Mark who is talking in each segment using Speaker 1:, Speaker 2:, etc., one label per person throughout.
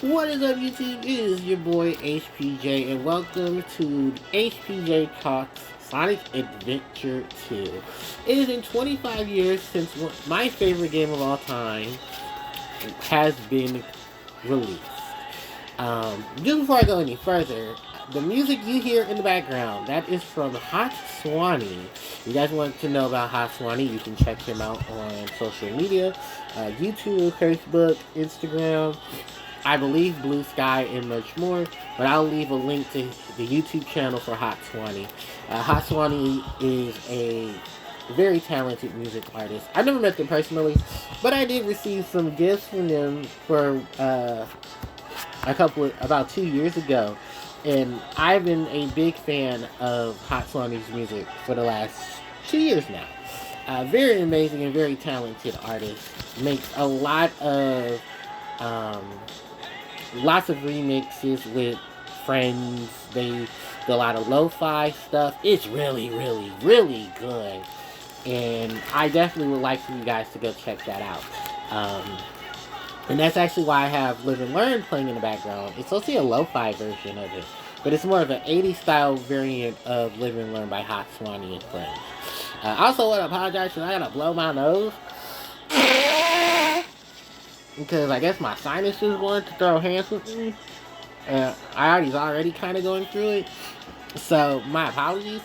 Speaker 1: What is up, YouTube? It is your boy HPJ, and welcome to HPJ Talks Sonic Adventure 2. It has been 25 years since my favorite game of all time has been released. Just before I go any further, the music you hear in the background, that is from Hot Sehwani. If you guys want to know about Hot Sehwani, you can check him out on social media, YouTube, Facebook, Instagram, I believe Bluesky, and much more. But I'll leave a link to the YouTube channel for Hot Sehwani. Hot Sehwani is a very talented music artist. I never met them personally, but I did receive some gifts from them for about 2 years ago, and I've been a big fan of Hot Sehwani's music for the last 2 years now. Very amazing and very talented artist. Makes a lot of um, lots of remixes with friends. They do a lot of lo-fi stuff. It's really, really, really good. And I definitely would like for you guys to go check that out. And that's actually why I have Live and Learn playing in the background. It's also a lo-fi version of it. But it's more of an 80s style variant of Live and Learn by Hot Sehwani and Friends. I also want to apologize because I gotta blow my nose. Because I guess my sinuses wanted to throw hands with me. And I already kind of going through it. So, my apologies.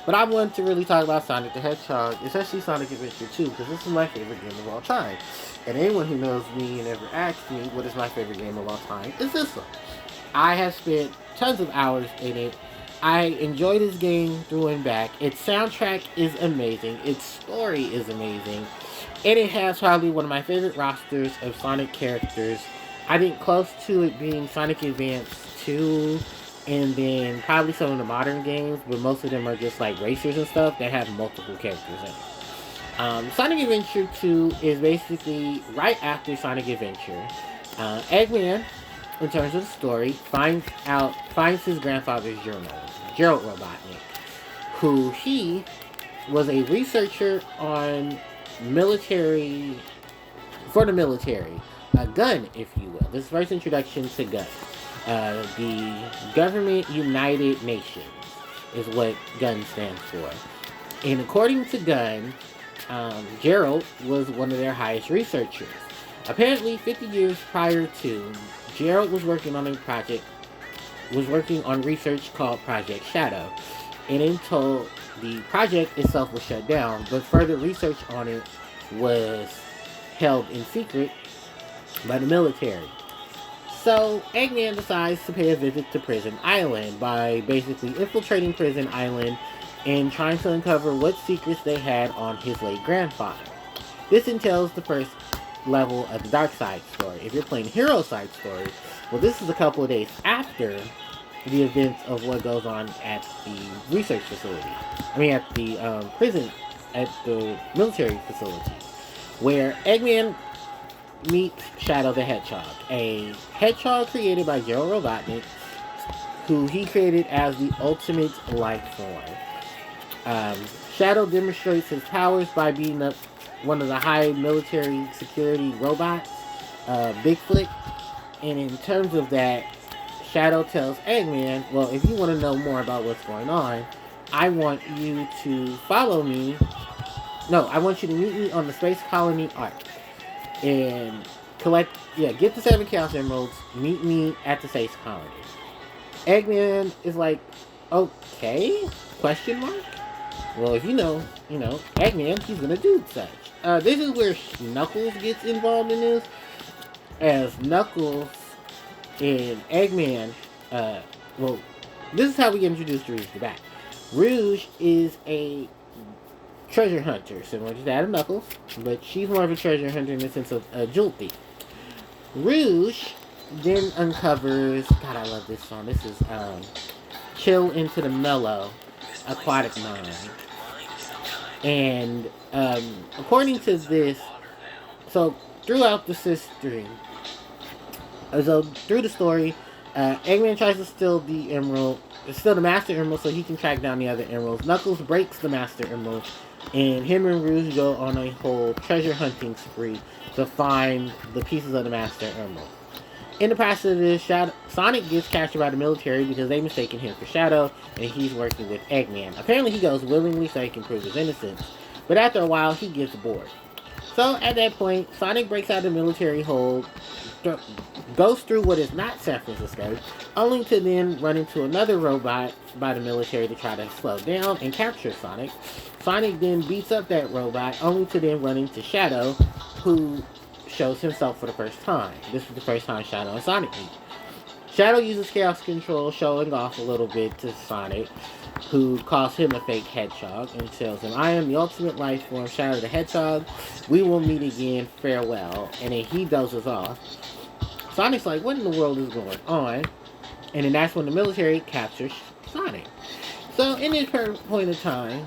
Speaker 1: But I wanted to really talk about Sonic the Hedgehog, especially Sonic Adventure 2, because this is my favorite game of all time. And anyone who knows me and ever asked me what is my favorite game of all time is this one. I have spent tons of hours in it. I enjoy this game through and back. Its soundtrack is amazing. Its story is amazing. And it has probably one of my favorite rosters of Sonic characters. I think close to it being Sonic Advance 2, and then probably some of the modern games, but most of them are just like racers and stuff that have multiple characters in it. Sonic Adventure 2 is basically right after Sonic Adventure. Eggman, in terms of the story, finds his grandfather's journal, Gerald Robotnik, who he was a researcher on for the military, a gun, if you will. This first introduction to gun. The Government United Nations is what GUN stands for. And according to GUN, Gerald was one of their highest researchers. Apparently, 50 years prior to, Gerald was working on research called Project Shadow. And until the project itself was shut down, but further research on it was held in secret by the military. So, Eggman decides to pay a visit to Prison Island by basically infiltrating Prison Island and trying to uncover what secrets they had on his late grandfather. This entails the first level of the Dark Side story. If you're playing Hero Side story, well, this is a couple of days after the events of what goes on at the research facility. At the prison, at the military facility, where Eggman meets Shadow the Hedgehog, a hedgehog created by Gerald Robotnik, who he created as the ultimate life form. Shadow demonstrates his powers by beating up one of the high military security robots, Bigfoot. And in terms of that, Shadow tells Eggman, well, if you want to know more about what's going on, I want you to follow me. No, I want you to meet me on the Space Colony Ark. And get the 7 Chaos Emeralds, meet me at the Space Colony. Eggman is like, okay, question mark? Well, if you know, Eggman, he's gonna do such. This is where Knuckles gets involved in this, as Knuckles and Eggman, this is how we get introduced to Rouge the Bat. Rouge is a treasure hunter, similar to that of Knuckles, but she's more of a treasure hunter in the sense of a jewel thief. Rouge then uncovers, God, I love this song. This is Chill Into the Mellow, Aquatic Mind. And according to this, so throughout the history, through the story, Eggman tries to steal the Master Emerald so he can track down the other emeralds. Knuckles breaks the Master Emerald, and him and Rouge go on a whole treasure hunting spree to find the pieces of the Master Emerald. In the process of this, Sonic gets captured by the military because they mistaken him for Shadow, and he's working with Eggman. Apparently, he goes willingly so he can prove his innocence, but after a while, he gets bored. So at that point, Sonic breaks out of the military hold, goes through what is not San Francisco, only to then run into another robot by the military to try to slow down and capture Sonic. Sonic then beats up that robot, only to then run into Shadow, who shows himself for the first time. This is the first time Shadow and Sonic meet. Shadow uses Chaos Control, showing off a little bit to Sonic, who calls him a fake hedgehog and tells him, "I am the ultimate life form, Shadow the Hedgehog. We will meet again, farewell." And then he dozes off. Sonic's like, what in the world is going on? And then that's when the military captures Sonic. So in this point of time,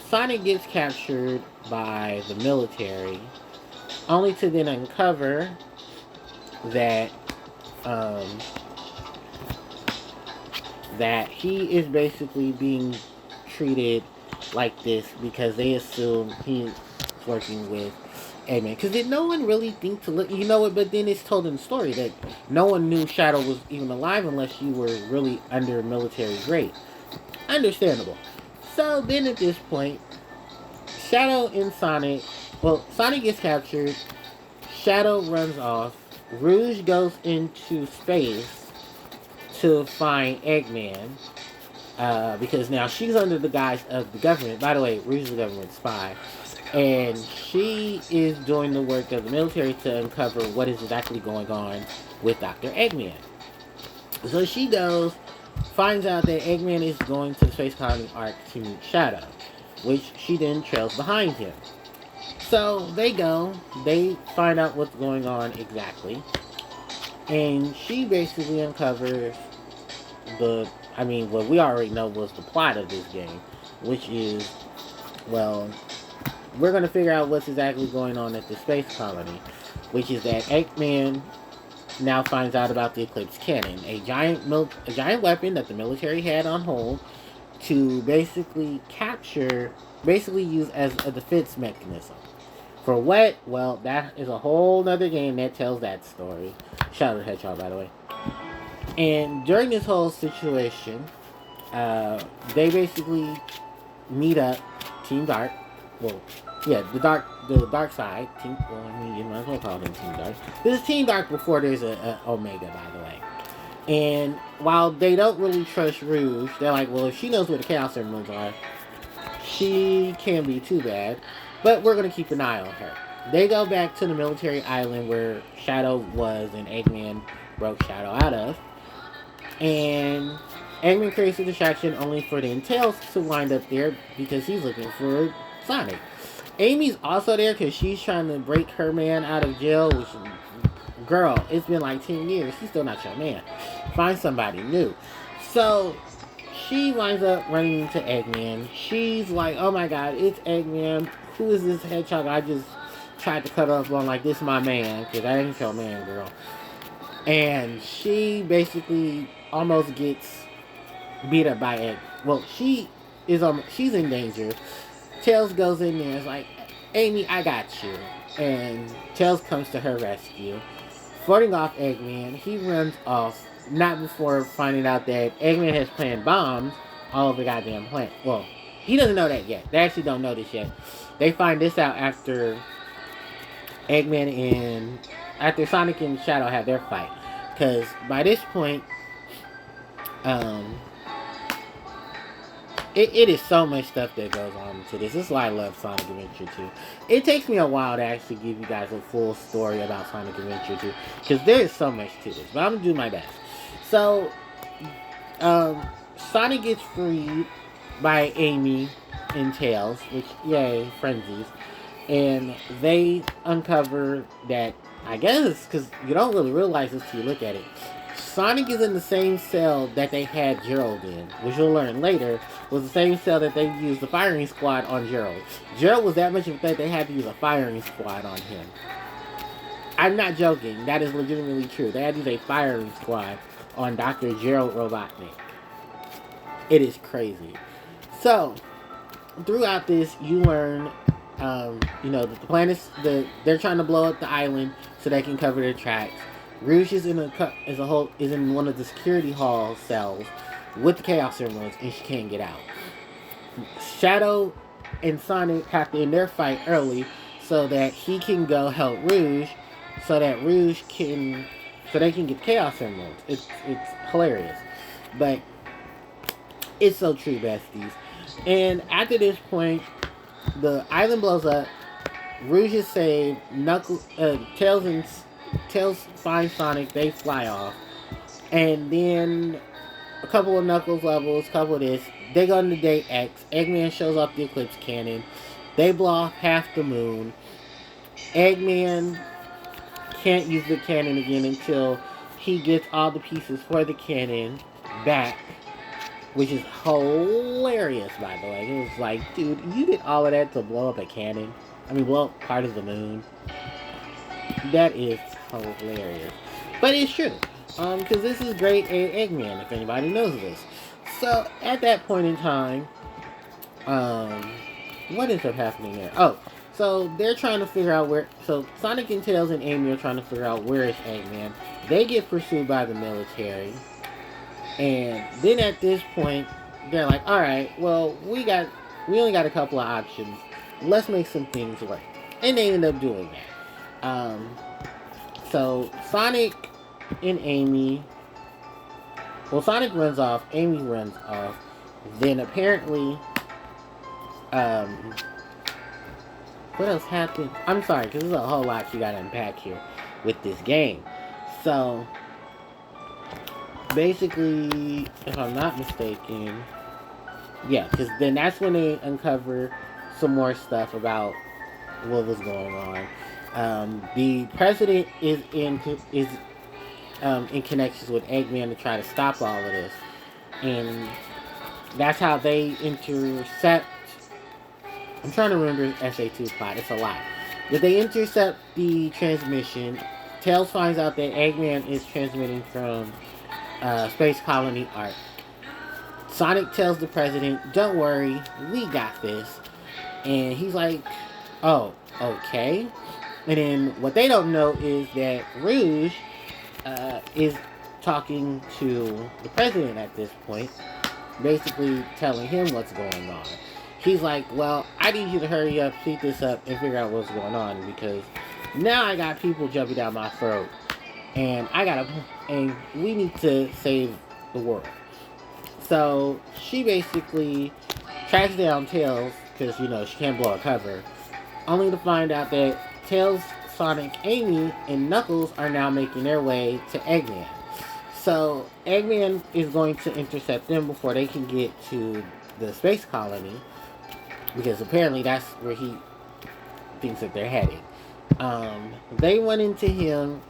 Speaker 1: Sonic gets captured by the military, only to then uncover that that he is basically being treated like this because they assume he's working with Eggman. Because did no one really think to look, you know it? But then it's told in the story that no one knew Shadow was even alive unless you were really under military grade. Understandable. So then at this point, Shadow and Sonic, well, Sonic gets captured, Shadow runs off, Rouge goes into space to find Eggman, because now she's under the guise of the government. By the way, Rouge is the government spy, and she is doing the work of the military to uncover what is exactly going on with Dr. Eggman. So she goes, finds out that Eggman is going to the Space Colony Arc to meet Shadow, which she then trails behind him. So they go, they find out what's going on exactly, and she basically uncovers what we already know was the plot of this game, which is, well, we're going to figure out what's exactly going on at the space colony, which is that Eggman now finds out about the Eclipse Cannon, a giant weapon that the military had on hold to basically use as a defense mechanism. For what? Well, that is a whole nother game that tells that story. Shout out to Hedgehog, by the way. And during this whole situation, they basically meet up, Team Dark. Well, yeah, the dark side. You might as well call them Team Dark. This is Team Dark before there's a Omega, by the way. And while they don't really trust Rouge, they're like, well, if she knows where the Chaos Emeralds are, she can't be too bad. But we're going to keep an eye on her. They go back to the military island where Shadow was and Eggman broke Shadow out of. And Eggman creates a distraction only for the Tails to wind up there because he's looking for Sonic. Amy's also there because she's trying to break her man out of jail, which, girl, it's been like 10 years. He's still not your man. Find somebody new. So she winds up running into Eggman. She's like, oh my god, it's Eggman. Who is this hedgehog I just tried to cut off on? Like, this is my man, because that ain't your man, girl. And she basically almost gets beat up by Egg. Well, she's in danger. Tails goes in there and is like, Amy, I got you. And Tails comes to her rescue. Floating off Eggman, he runs off, not before finding out that Eggman has planted bombs all over the goddamn plant. Well, he doesn't know that yet. They actually don't know this yet. They find this out after Sonic and Shadow have their fight. Because by this point, it is so much stuff that goes on into this. This is why I love Sonic Adventure 2. It takes me a while to actually give you guys a full story about Sonic Adventure 2. Because there is so much to this. But I'm going to do my best. So, Sonic gets freed by Amy and Tails, which, yay, frenzies. And they uncover that, I guess, because you don't really realize this till you look at it, Sonic is in the same cell that they had Gerald in, which you'll learn later was the same cell that they used the firing squad on Gerald. Gerald was that much of a threat they had to use a firing squad on him. I'm not joking. That is legitimately true. They had to use a firing squad on Dr. Gerald Robotnik. It is crazy. So, throughout this, you learn, that the planets, they're trying to blow up the island so they can cover their tracks. Rouge is is in one of the security hall cells with the Chaos Emeralds, and she can't get out. Shadow and Sonic have to end their fight early so that he can go help Rouge, so that so they can get Chaos Emeralds. It's hilarious, but it's so true, besties. And after this point, the island blows up. Rouge is saved. Tails find Sonic. They fly off, and then a couple of Knuckles levels, couple of this. They go into Day X. Eggman shows up the Eclipse Cannon. They blow off half the moon. Eggman can't use the cannon again until he gets all the pieces for the cannon back, which is hilarious, by the way. It was like, dude, you did all of that to blow up a cannon? I mean, blow up part of the moon? That is hilarious. But it's true. Because this is Great A Eggman, if anybody knows this. So, at that point in time, what ends up happening there? Oh, so they're trying to figure out where... So, Sonic and Tails and Amy are trying to figure out where is Eggman. They get pursued by the military. And then at this point, they're like, alright, well, we only got a couple of options. Let's make some things work. And they end up doing that. So, Sonic and Amy... Well, Sonic runs off, Amy runs off. Then apparently... what else happened? I'm sorry, because there's a whole lot you gotta unpack here with this game. So... basically, if I'm not mistaken, yeah, because then that's when they uncover some more stuff about what was going on. The president is in connections with Eggman to try to stop all of this, and that's how they intercept. I'm trying to remember SA2's plot. It's a lot, but they intercept the transmission. Tails finds out that Eggman is transmitting from Space Colony Arc. Sonic tells the president, don't worry, we got this. And he's like, oh, okay. And then what they don't know is that Rouge is talking to the president at this point, basically telling him what's going on. He's like, well, I need you to hurry up, speed this up, and figure out what's going on, because now I got people jumping down my throat. And we need to save the world. So she basically tracks down Tails, because, she can't blow a cover, only to find out that Tails, Sonic, Amy, and Knuckles are now making their way to Eggman. So Eggman is going to intercept them before they can get to the space colony, because apparently that's where he thinks that they're heading. They went into him.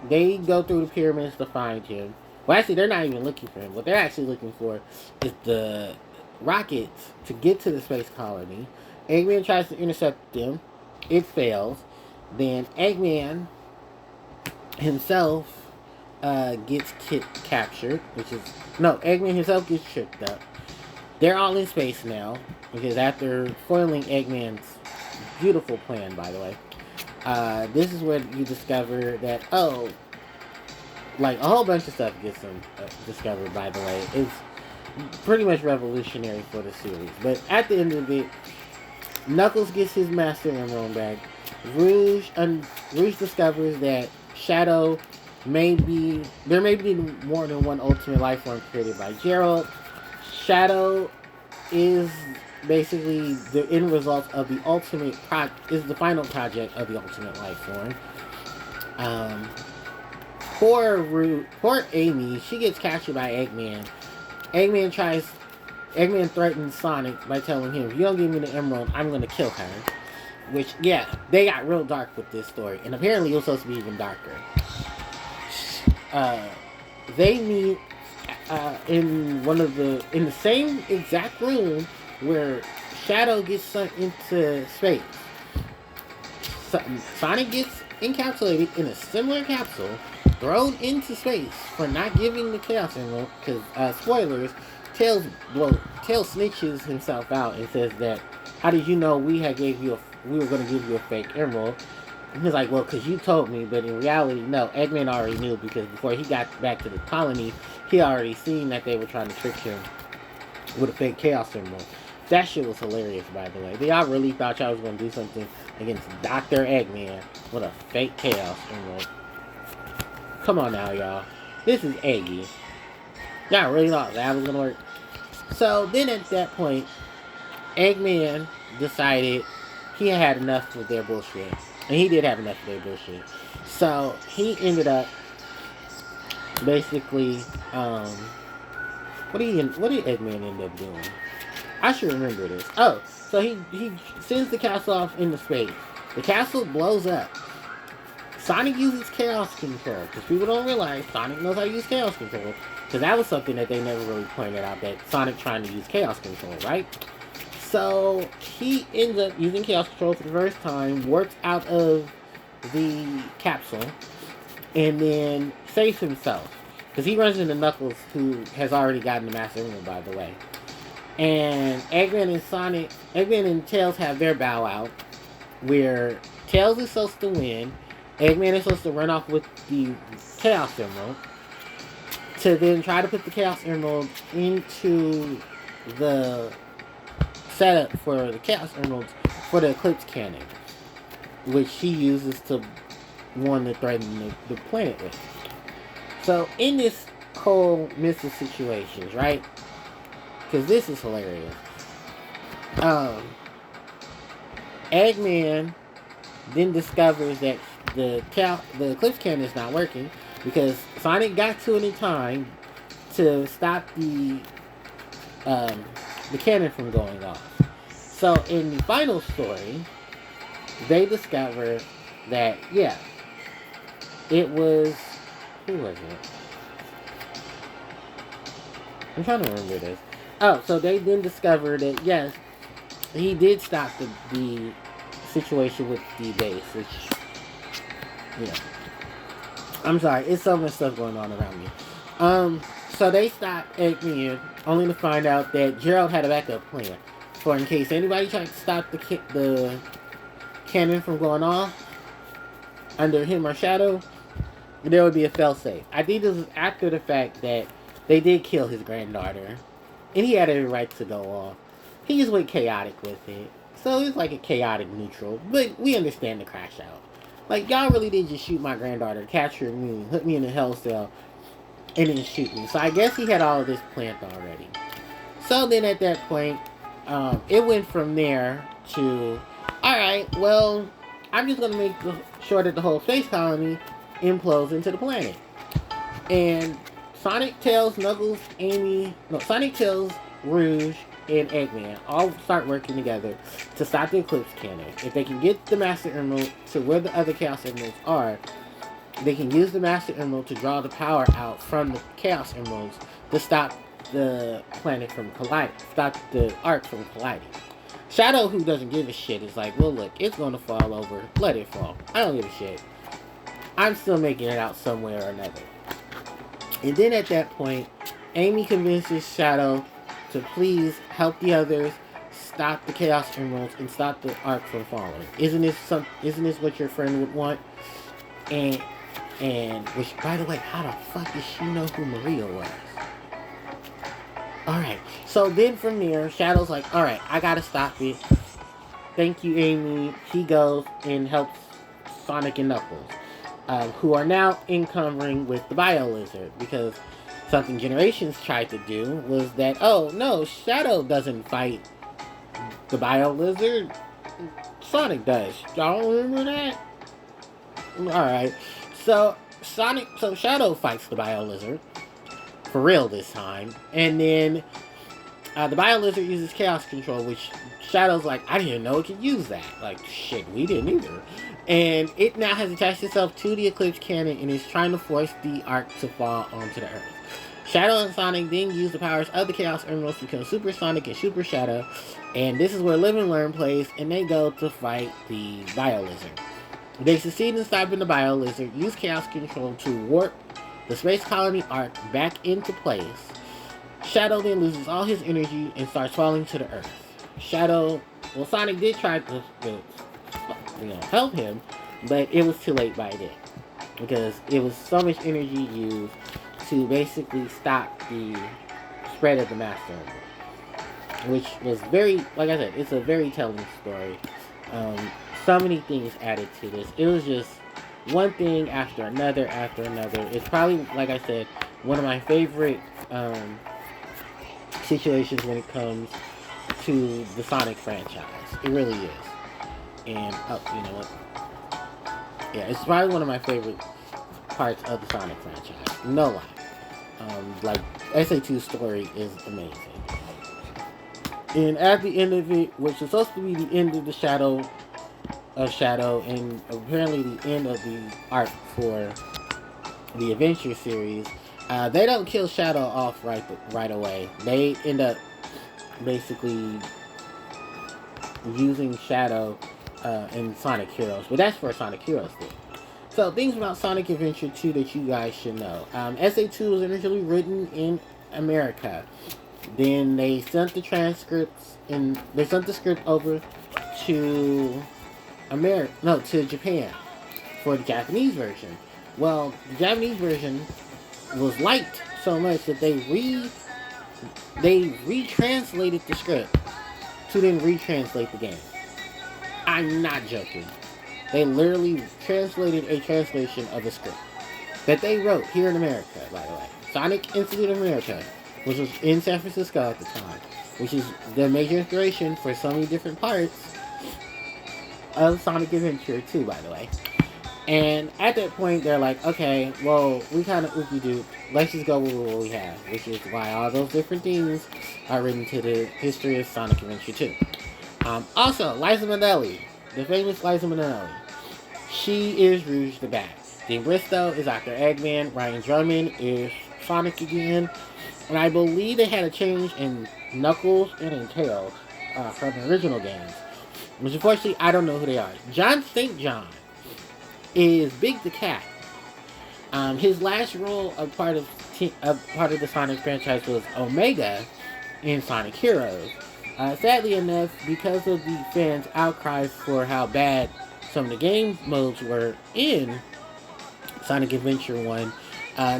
Speaker 1: They go through the pyramids to find him. Well, actually, they're not even looking for him. What they're actually looking for is the rockets to get to the space colony. Eggman tries to intercept them. It fails. Then Eggman himself gets captured, Eggman himself gets tricked up. They're all in space now, because after foiling Eggman's beautiful plan, by the way, this is where you discover that, like, a whole bunch of stuff gets discovered, by the way. It's pretty much revolutionary for the series. But at the end of it, Knuckles gets his Master Emerald back. Rouge discovers that Shadow there may be more than one ultimate life form created by Gerald. Shadow is basically the end result of the is the final project of the ultimate life form. Poor Amy, she gets captured by Eggman. Eggman threatens Sonic by telling him, if you don't give me the emerald, I'm going to kill her. Which, yeah, they got real dark with this story. And apparently it was supposed to be even darker. They meet in the same exact room where Shadow gets sunk into space. Sonic gets encapsulated in a similar capsule, thrown into space for not giving the Chaos Emerald, because, spoilers, Tails snitches himself out and says that, how did you know we were going to give you a fake emerald? He's like, well, because you told me, but in reality, no, Eggman already knew because before he got back to the colony, he already seen that they were trying to trick him with a fake chaos symbol. That shit was hilarious, by the way. Y'all really thought y'all was going to do something against Dr. Eggman with a fake chaos symbol. Come on now, y'all. This is Eggy. Y'all really thought that was going to work? So then at that point, Eggman decided he had enough of their bullshit. And he did have enough of their bullshit. So he ended up basically, what did Eggman end up doing? I should remember this. Oh, so he sends the castle off into space. The castle blows up. Sonic uses chaos control, because people don't realize Sonic knows how to use chaos control, because that was something that they never really pointed out, that Sonic trying to use chaos control, right? So he ends up using chaos control for the first time, warps out of the capsule, and then saves himself. Because he runs into Knuckles, who has already gotten the Master Emerald, by the way. And Eggman and Tails have their bow out, where Tails is supposed to win, Eggman is supposed to run off with the Chaos Emerald, to then try to put the Chaos Emerald into the setup for the Chaos Emeralds for the Eclipse Cannon, which he uses to warn to threaten the planet with. So in this whole mix of situations, right? Because this is hilarious. Eggman then discovers that the Eclipse Cannon is not working because Sonic got to it in time to stop the cannon from going off. So in the final story, they discover that, yeah, it was, who was it? I'm trying to remember this. Oh, so they then discovered that, yes, he did stop the situation with the base, which, you know, I'm sorry, it's so much stuff going on around me. So they stopped Eggman, only to find out that Gerald had a backup plan for in case anybody tried to stop the cannon from going off under him or Shadow, there would be a failsafe. I think this was after the fact that they did kill his granddaughter, and he had every right to go off. He just went chaotic with it. So it's like a chaotic neutral, but we understand the crash out. Like, y'all really did just shoot my granddaughter, capture me, put me in a hell cell, and then shoot me. So I guess he had all of this planned already. So then at that point, it went from there to, alright, well, I'm just going to make sure that the whole space colony implodes into the planet. And Sonic, Tails, Knuckles, Sonic, Tails, Rouge, and Eggman all start working together to stop the Eclipse Cannon. If they can get the Master Emerald to where the other Chaos Emeralds are, they can use the Master Emerald to draw the power out from the Chaos Emeralds to stop the planet from colliding, stop the arc from colliding. Shadow, who doesn't give a shit, is like, well, look, it's going to fall over. Let it fall. I don't give a shit. I'm still making it out somewhere or another. And then at that point, Amy convinces Shadow to please help the others stop the Chaos Emeralds and stop the arc from falling. Isn't this what your friend would want? And which, by the way, how the fuck does she know who Maria was? Alright, so then from there, Shadow's like, alright, I gotta stop it. Thank you, Amy. He goes and helps Sonic and Knuckles, who are now encumbering with the Bio Lizard, because something Generations tried to do was that, oh no, Shadow doesn't fight the Bio Lizard, Sonic does. Y'all remember that? Alright, so Shadow fights the Bio Lizard, for real this time, and then the Bio Lizard uses Chaos Control, which Shadow's like, I didn't know it could use that. Like, shit, we didn't either. And it now has attached itself to the Eclipse Cannon and is trying to force the arc to fall onto the Earth. Shadow and Sonic then use the powers of the Chaos Emeralds to become Super Sonic and Super Shadow, and this is where Live and Learn plays, and they go to fight the Bio Lizard. They succeed in stopping the Bio Lizard, use Chaos Control to warp the Space Colony arc back into place. Shadow then loses all his energy and starts falling to the Earth. Sonic did try to help him, but it was too late by then because it was so much energy used to basically stop the spread of the Master Emerald, which was very, like I said, it's a very telling story. Um, so many things added to this. It was just one thing after another after another. It's probably, like I said, one of my favorite situations when it comes to the Sonic franchise. It really is. And, oh, you know what? Yeah, it's probably one of my favorite parts of the Sonic franchise. No lie. Like, SA2's story is amazing. And at the end of it, which is supposed to be the end of the Shadow, and apparently the end of the arc for the Adventure series, they don't kill Shadow off right away. They end up basically using Shadow in Sonic Heroes, but that's for Sonic Heroes thing. So, things about Sonic Adventure 2 that you guys should know. SA2 was initially written in America. Then they sent the transcripts and they sent the script over to to Japan for the Japanese version. Well, the Japanese version was liked so much that they retranslated the script to then retranslate the game. I'm not joking. They literally translated a translation of the script that they wrote here in America, by the way. Sonic Institute of America, which was in San Francisco at the time, which is the major inspiration for so many different parts of Sonic Adventure 2, by the way. And at that point, they're like, okay, well, we kind of oopie-doop. Let's just go with what we have, which is why all those different things are written to the history of Sonic Adventure 2. Also, Liza Minnelli, the famous Liza Minnelli. She is Rouge the Bat. Dean Bristow is Dr. Eggman. Ryan Drummond is Sonic again. And I believe they had a change in Knuckles and in Tails from the original games. Which unfortunately, I don't know who they are. John St. John is Big the Cat. His last role of part of the Sonic franchise was Omega in Sonic Heroes. Sadly enough, because of the fans' outcry for how bad some of the game modes were in Sonic Adventure 1,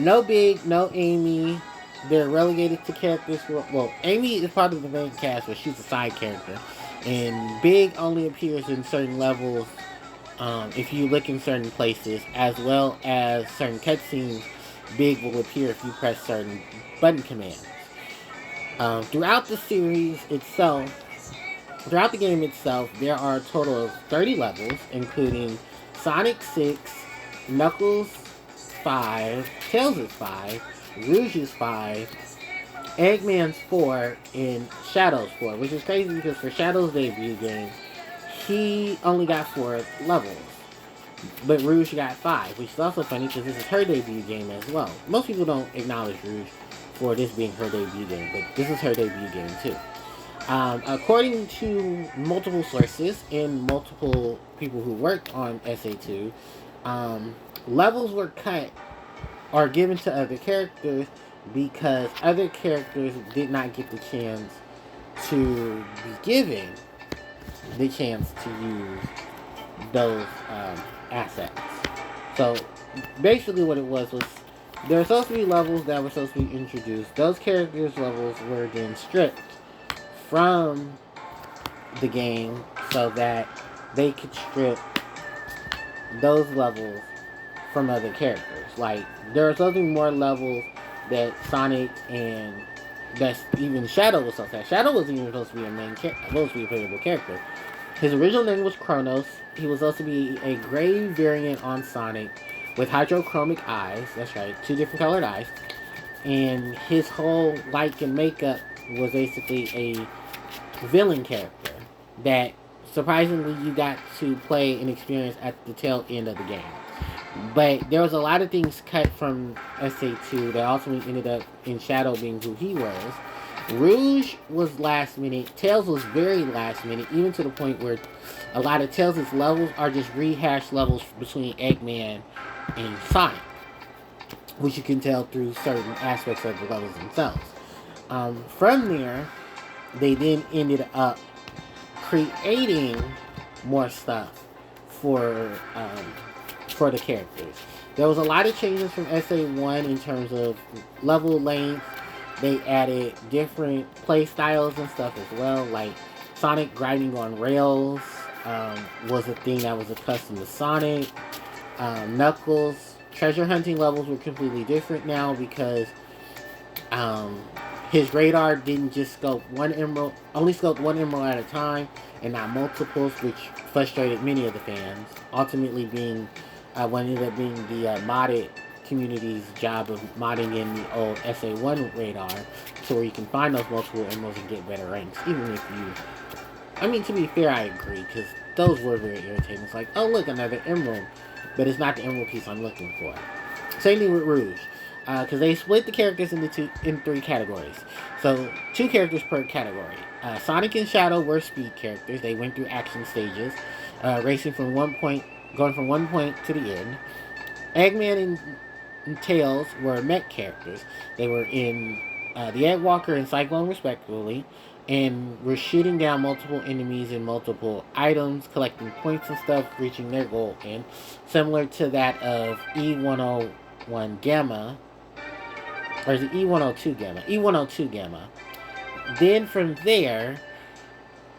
Speaker 1: no Big, no Amy. They're relegated to characters. Well, Amy is part of the main cast, but she's a side character. And Big only appears in certain levels if you look in certain places, as well as certain cutscenes. Big will appear if you press certain button commands. Throughout the game itself, there are a total of 30 levels, including Sonic 6, Knuckles 5, Tails is 5, Rouge is 5, Eggman's 4, and Shadow's 4, which is crazy because for Shadow's debut game, he only got 4 levels. But Rouge got 5, which is also funny because this is her debut game as well. Most people don't acknowledge Rouge for this being her debut game, but this is her debut game too. According to multiple sources and multiple people who worked on SA2, levels were cut or given to other characters because other characters did not get the chance to be given the chance to use those assets. So basically what it was there were supposed to be levels that were supposed to be introduced. Those characters' levels were then stripped from the game so that they could strip those levels from other characters. Like, there were supposed to be more levels that Sonic and that's even Shadow was supposed to have. Shadow wasn't even supposed to be a main character, supposed to be a playable character. His original name was Kronos. He was supposed to be a gray variant on Sonic with hydrochromic eyes. That's right, 2 different colored eyes. And his whole like and makeup was basically a villain character that surprisingly you got to play and experience at the tail end of the game. But there was a lot of things cut from SA2 that ultimately ended up in Shadow being who he was. Rouge was last minute. Tails was very last minute, even to the point where a lot of Tails' levels are just rehashed levels between Eggman and Sonic, which you can tell through certain aspects of the levels themselves. From there, they then ended up creating more stuff for the characters. There was a lot of changes from SA1 in terms of level length. They added different play styles and stuff as well, like Sonic grinding on rails was a thing that was a custom to Sonic. Knuckles treasure hunting levels were completely different now because um, his radar didn't just scope one emerald, only scoped one emerald at a time, and not multiples, which frustrated many of the fans. Ultimately, being what ended up being the modded community's job of modding in the old SA1 radar, to where you can find those multiple emeralds and get better ranks, even if you. I mean, to be fair, I agree because those were very irritating. It's like, oh look, another emerald, but it's not the emerald piece I'm looking for. Same thing with Rouge, because they split the characters in three categories. So 2 characters per category. Sonic and Shadow were speed characters. They went through action stages, racing from one point, going from one point to the end. Eggman and Tails were mech characters. They were in the Egg Walker and Cyclone respectively, and were shooting down multiple enemies and multiple items, collecting points and stuff, reaching their goal in, similar to that of E101 Gamma, or is it E102 Gamma? E102 Gamma. Then from there,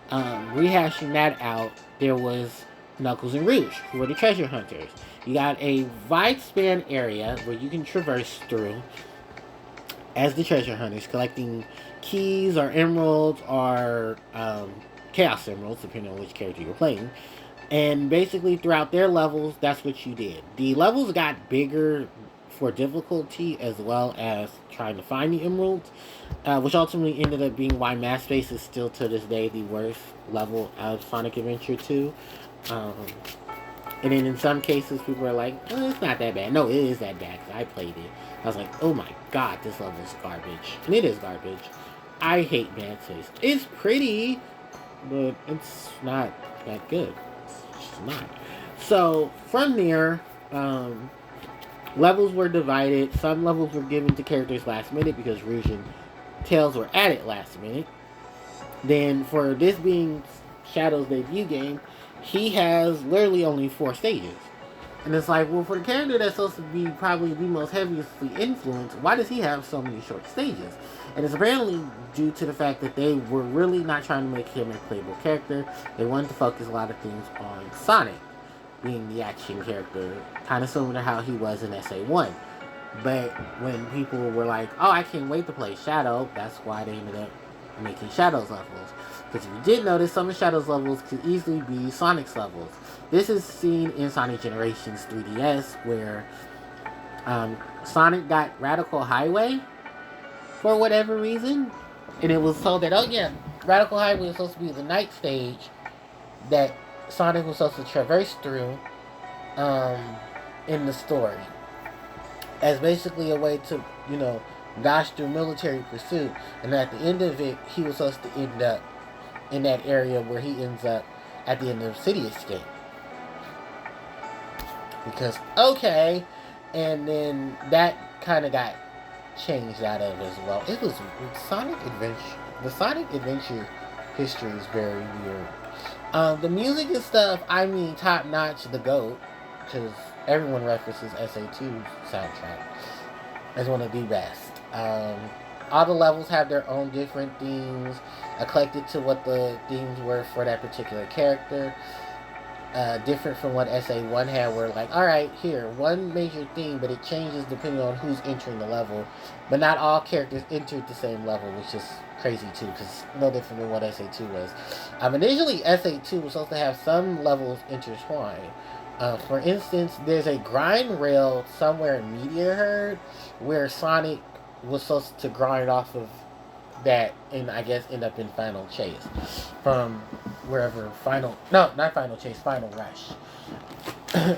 Speaker 1: rehashing that out, there was Knuckles and Rouge, who were the treasure hunters. You got a wide span area where you can traverse through as the treasure hunters, collecting keys or emeralds or chaos emeralds, depending on which character you're playing. And basically, throughout their levels, that's what you did. The levels got bigger for difficulty as well as trying to find the emeralds, which ultimately ended up being why Mass Space is still to this day the worst level of Sonic Adventure 2. And then in some cases, people are like, oh, it's not that bad. No, it is that bad because I played it. I was like, oh my god, this level is garbage. And it is garbage. I hate Mad Space. It's pretty, but it's not that good. It's just not. So, from there, levels were divided. Some levels were given to characters last minute because Rouge and Tails were added last minute. Then, for this being Shadow's debut game, he has literally only 4 stages. And it's like, well, for the character that's supposed to be probably the most heavily influenced, why does he have so many short stages? And it's apparently due to the fact that they were really not trying to make him a playable character. They wanted to focus a lot of things on Sonic being the action character, kind of similar to how he was in SA1. But when people were like, oh, I can't wait to play Shadow, that's why they ended up making Shadow's levels. Because if you did notice, some of Shadow's levels could easily be Sonic's levels. This is seen in Sonic Generations 3DS, where Sonic got Radical Highway for whatever reason. And it was told that, oh yeah, Radical Highway was supposed to be the night stage that Sonic was supposed to traverse through in the story. As basically a way to, dodge through military pursuit. And at the end of it, he was supposed to end up in that area where he ends up at the end of City Escape. Because, okay, and then that kind of got changed out of as well. It was Sonic Adventure. The Sonic Adventure history is very weird. The music and stuff, I mean, top notch, the GOAT, because everyone references SA2's soundtrack as one of the best. All the levels have their own different themes, eclectic to what the themes were for that particular character. Different from what SA1 had, where like, alright, here, one major theme, but it changes depending on who's entering the level. But not all characters entered the same level, which is crazy too, because no different than what SA2 was. Initially, SA2 was supposed to have some levels intertwined. For instance, there's a grind rail somewhere in Meteor Herd where Sonic was supposed to grind off of that and I guess end up in Final Chase from wherever Final Rush,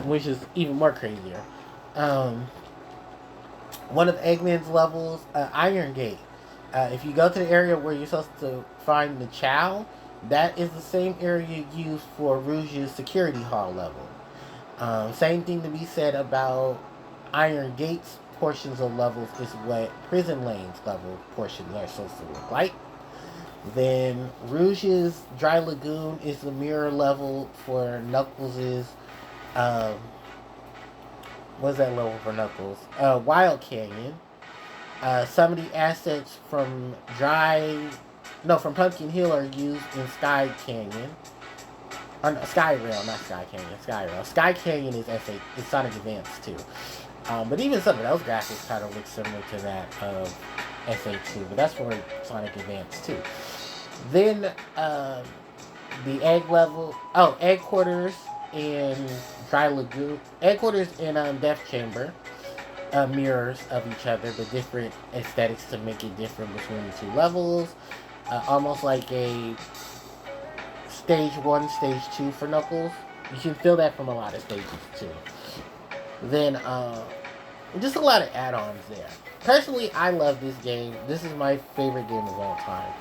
Speaker 1: which is even more crazier. One of Eggman's levels, Iron Gate. If you go to the area where you're supposed to find the Chow, that is the same area used for Rouge's security hall level. Same thing to be said about Iron Gate's portions of levels is what Prison Lane's level portions are supposed to look like. Then Rouge's Dry Lagoon is the mirror level for Knuckles' Um, what's that level for Knuckles? Wild Canyon. Some of the assets from from Pumpkin Hill are used in Sky Canyon. Or no, Sky Rail, not Sky Canyon, Sky Rail. Sky Canyon is Sonic Advance too. But even some of those graphics kind of look similar to that of SA2, but that's for Sonic Advance too. Then the egg level, egg quarters in Dry Lagoon, egg quarters in Death Chamber, mirrors of each other, but different aesthetics to make it different between the two levels. Almost like a stage 1, stage 2 for Knuckles. You can feel that from a lot of stages too. Then just a lot of add-ons there. Personally, I love this game. This is my favorite game of all time.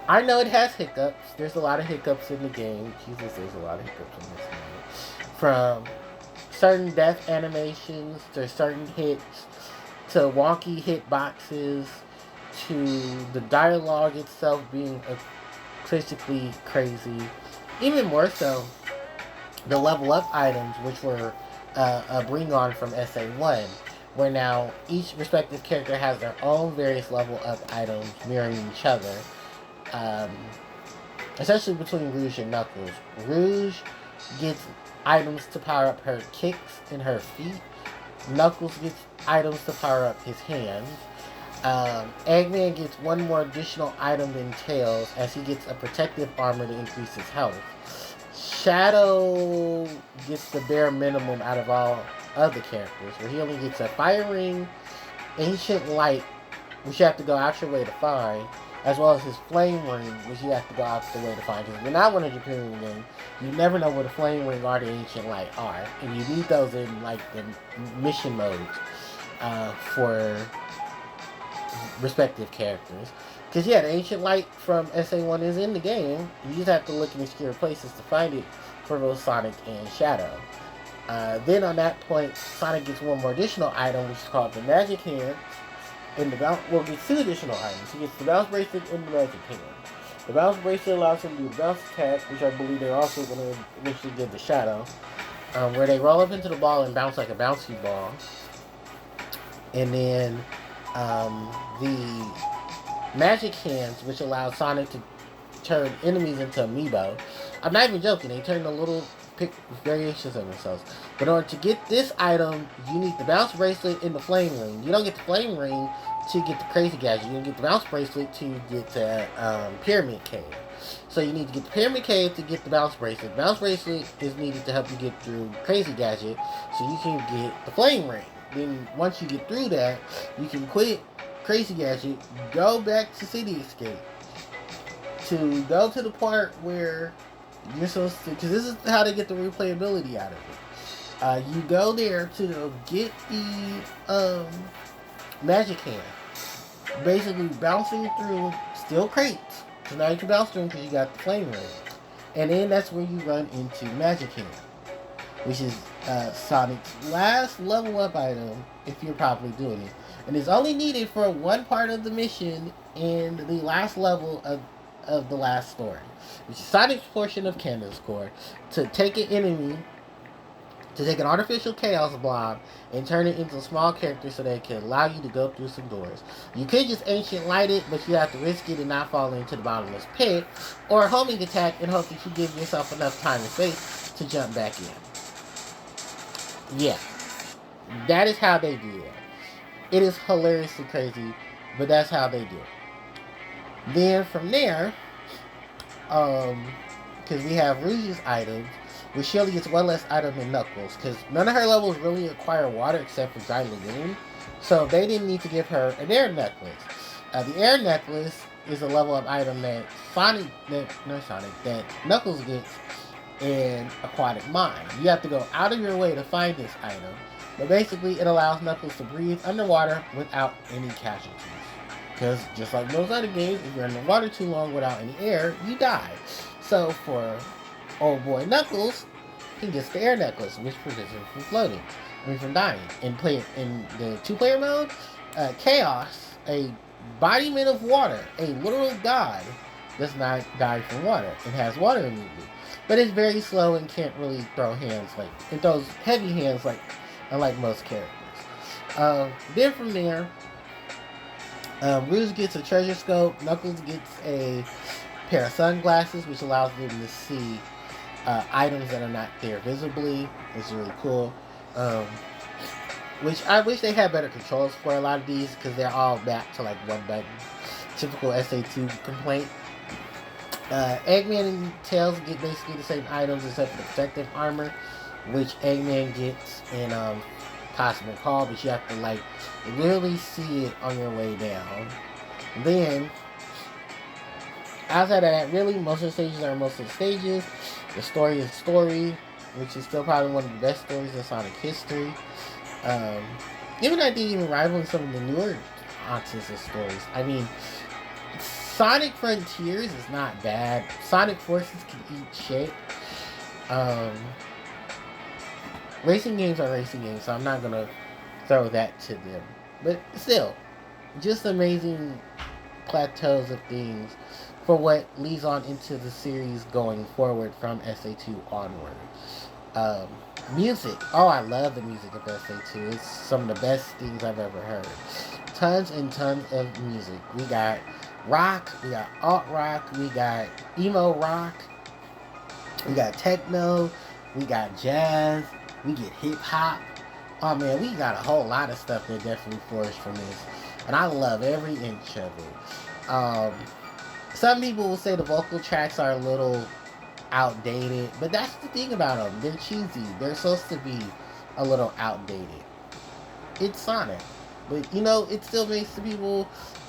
Speaker 1: I know it has hiccups. There's a lot of hiccups in the game. Jesus, there's a lot of hiccups in this game. From certain death animations to certain hits to wonky hitboxes to the dialogue itself being critically crazy. Even more so, the level up items, which were a bring on from SA1, where now each respective character has their own various level up items mirroring each other. Especially between Rouge and Knuckles. Rouge gets items to power up her kicks and her feet. Knuckles gets items to power up his hands. Eggman gets one more additional item than Tails, as he gets a protective armor to increase his health. Shadow gets the bare minimum out of all other characters, where he only gets a fire ring, ancient light, which you have to go out your way to find, as well as his flame ring, which you have to go out the way to find. Because when I went into Japan in the game, you never know where the flame ring or the ancient light are, and you need those in like the mission modes for respective characters. Because the ancient light from SA1 is in the game. You just have to look in obscure places to find it for both Sonic and Shadow. Then on that point, Sonic gets one more additional item, which is called the Magic Hand. And gets two additional items. He gets the Bounce Bracelet and the Magic Hand. The Bounce Bracelet allows him to do the Bounce Attack, which I believe they're also going to eventually give the Shadow, where they roll up into the ball and bounce like a bouncy ball. And then the Magic Hands, which allows Sonic to turn enemies into amiibo. I'm not even joking, they turn the little variations of themselves. But in order to get this item, you need the Bounce Bracelet and the Flame Ring. You don't get the Flame Ring to get the Crazy Gadget. You don't get the Bounce Bracelet to get the Pyramid Cave. So you need to get the Pyramid Cave to get the Bounce Bracelet. The Bounce Bracelet is needed to help you get through Crazy Gadget, so you can get the Flame Ring. Then once you get through that, you can quit Crazy Gadget, go back to City Escape, to go to the part where you're supposed to, because this is how they get the replayability out of it. You go there to get the Magic Hand, basically bouncing through still crates, so now you can bounce through them because you got the Flame Ring. And then that's where you run into Magic Hand, which is Sonic's last level up item if you're properly doing it. And it's only needed for one part of the mission in the last level of the last story, which is Sonic's portion of Candace's Core, to take an enemy, to take an artificial chaos blob and turn it into a small character so that it can allow you to go through some doors. You could just ancient light it, but you have to risk it and not fall into the bottomless pit, or a homing attack and hope that you give yourself enough time and space to jump back in. Yeah, that is how they do it. It is hilariously crazy, but that's how they do it. Then from there, because we have Rouge's items, where she only gets one less item than Knuckles, because none of her levels really require water except for Dry Lagoon, so they didn't need to give her an air necklace. The air necklace is a level up item that Knuckles gets in Aquatic Mine. You have to go out of your way to find this item, but basically it allows Knuckles to breathe underwater without any casualties. Because just like most other games, if you're in the water too long without any air, you die. So for old boy Knuckles, he gets the air necklace, which prevents him from floating, from dying. And play in the 2-player mode, Chaos, a embodiment of water, a literal god, does not die from water and has water immunity. but it's very slow and can't really throw hands like it throws heavy hands like unlike most characters. Then from there, Rouge gets a treasure scope. Knuckles gets a pair of sunglasses, which allows them to see items that are not there visibly. It's really cool. Um, which I wish they had better controls for a lot of these because they're all back to like one button. Typical SA2 complaint. Eggman and Tails get basically the same items except for the protective armor, which Eggman gets in Cosmic Hall, but you have to like literally see it on your way down. Then, outside of that, really most of the stages are most of the stages. The story is story, which is still probably one of the best stories in Sonic history. Even I think even rivaling some of the newer Autism stories. I mean, Sonic Frontiers is not bad. Sonic Forces can eat shit. Racing games are racing games, so I'm not gonna throw that to them. But still, just amazing plateaus of things for what leads on into the series going forward from SA2 onward. Music. Oh, I love the music of SA2. It's some of the best things I've ever heard. Tons and tons of music. We got rock, we got alt rock, we got emo rock, we got techno, we got jazz, we get hip hop. Oh man, we got a whole lot of stuff that definitely flourished from this. And I love every inch of it. Some people will say the vocal tracks are a little outdated, but that's the thing about them. They're cheesy. They're supposed to be a little outdated. It's Sonic. But, you know, it still makes the people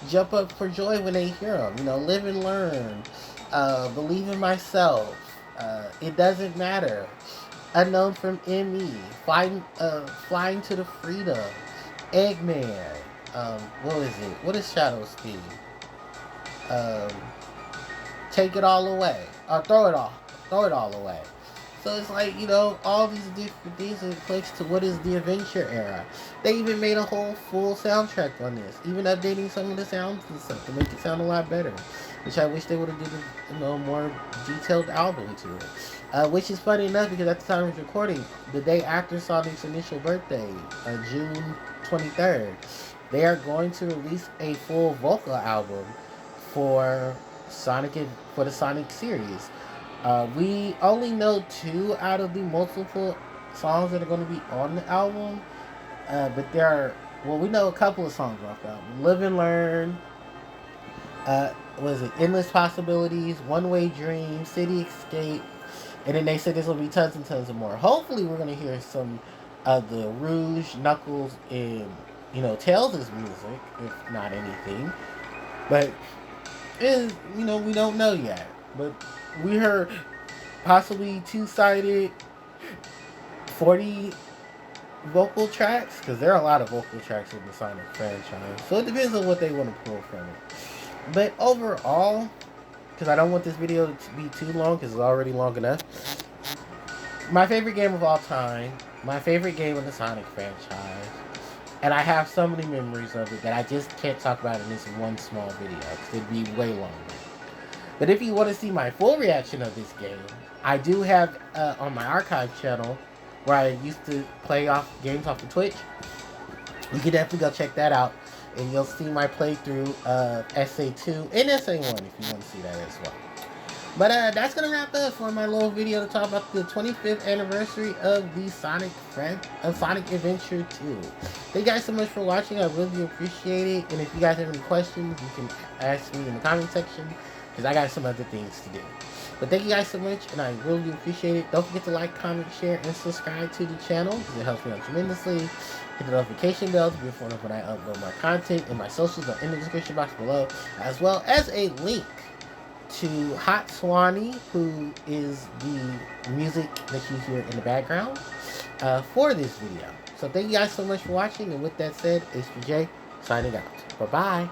Speaker 1: jump up for joy when they hear them. You know, live and learn. Believe in myself. It doesn't matter. Unknown from ME. Flying to the freedom. Eggman. What is it? What is Shadow's theme? Take it all away. Or throw it all away. So it's like, you know, all these different things are clicks to what is the adventure era. They even made a whole full soundtrack on this. Even updating some of the sounds and stuff to make it sound a lot better. Which I wish they would have did a, you know, more detailed album to it. Which is funny enough because at the time of recording, the day after Sonic's initial birthday, June 23rd, they are going to release a full vocal album for the Sonic series. We only know 2 out of the multiple songs that are going to be on the album. But there are, well, we know a couple of songs off the album. Live and Learn, Endless Possibilities, One Way Dream, City Escape, and then they said there's going to be tons and tons of more. Hopefully we're going to hear some of the Rouge, Knuckles, and, you know, Tails' music, if not anything. But, you know, we don't know yet. But we heard possibly 2-sided 40 vocal tracks, because there are a lot of vocal tracks in the Sonic franchise. So it depends on what they want to pull from it. But overall, because I don't want this video to be too long, because it's already long enough, my favorite game of all time, my favorite game in the Sonic franchise, and I have so many memories of it that I just can't talk about in this one small video, because it'd be way longer. But if you want to see my full reaction of this game, I do have on my archive channel, where I used to play games off of Twitch. You can definitely go check that out, and you'll see my playthrough of SA2 and SA1 if you want to see that as well. But that's going to wrap up for my little video to talk about the 25th anniversary of the Sonic Adventure 2. Thank you guys so much for watching. I really appreciate it. And if you guys have any questions, you can ask me in the comment section, because I got some other things to do. But thank you guys so much, and I really appreciate it. Don't forget to like, comment, share, and subscribe to the channel, because it helps me out tremendously. Hit the notification bell to be informed of when I upload more content, and my socials are in the description box below, as well as a link to Hot Sehwani, who is the music that you hear in the background for this video. So thank you guys so much for watching, and with that said, it's J signing out. Bye-bye.